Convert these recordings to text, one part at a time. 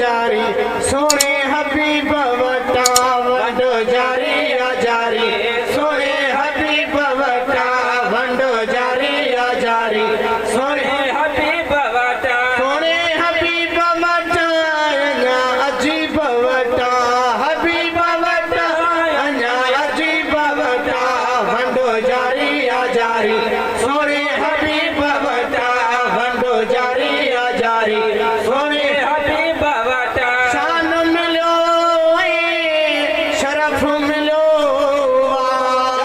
जारी सोने हबीब वटा वंडो जारी जारी सोने हबीब वटा वंडो जारी जारी सोने हबीब वटा सोने हबीब वटा अञा अजीब वटा हबीब वटा अञा अजीब वटा वंडो जारी जारी सोने हबीब वटा वंडो जारी जारी सोने हबीब वटा शान मिलो शरफ मिलो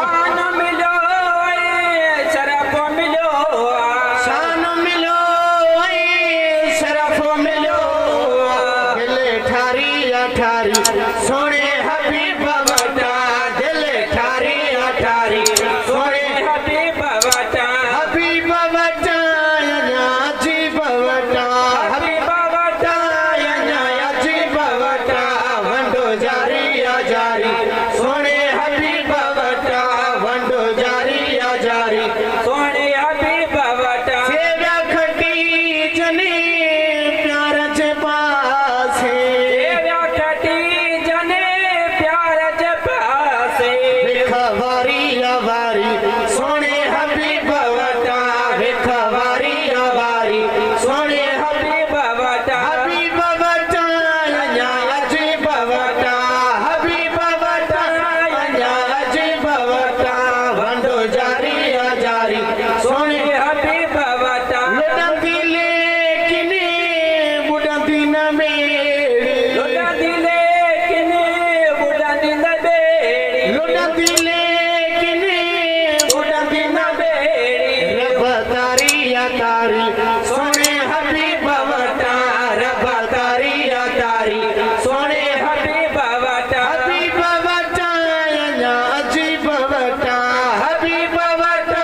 शान मिलो शरफ मिलो शान मिलो शरफ मिलो दिल ठारी ठारी सोने हबीब वटा दिल ठारी ठारी सोने हबीब वटा हबीब वटा अञा अजीब वटा हबीब वटा अञा अजीब वटा वंडो जारी जारी सोने हबीब वटा वंडो जारी जारी सोने हबीब वटा सेवा खटी जने प्यार जे पासे देवा खटी जने प्यार जे पासे भिखवारी वारी सोने हबीब वटा भिखवारी वारी सोने हबीब वटा हबीब वटा अञा अजीब वटा हबीब वटा अञा अजीब वटा वंडो जारी जारी सोने हबीब वटा लुटंदी लेकिन बुढ़ंदी न मेरी लुटा दिले किने बुढ़ा दिल बेड़ी लुटंदी लेकिन बुढ़ंदी न बेड़ी रब तारी तारी सोने हबीब वटा रब तारी तारी सोने हबीब वटा हबीब वटा अञा अजीब वटा हबीब वटा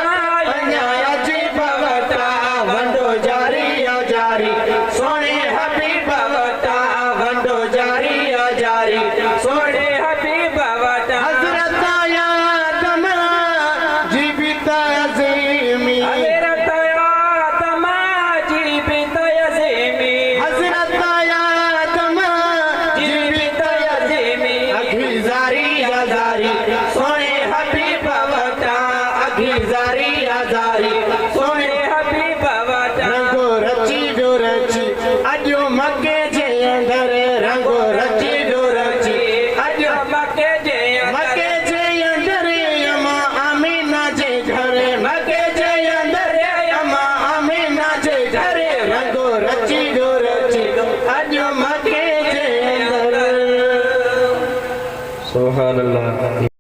अञा अजीब वटा वंडो जारी जारी सोने हबीब वटा वंडो जारी जारी सोने हबीब वटा हजरत आदम जीवित अज़ीमी हजरत आदम जीवित यज़ीमी हजरत आदम जीवित यज़ीमी अघी जारी जारी सोने हबीब वटा अघी जारी जारी सोने हबीब वटा रंगो रची जो रची अजो मके जे अंदर रंगो रची जो रची अजो मके जे मके जे अंदर अमा आमीना जे घर मके जे अंदर अमा आमीना जे घर रंगो रची जो रची अजो मके जे अंदर सुभान अल्लाह।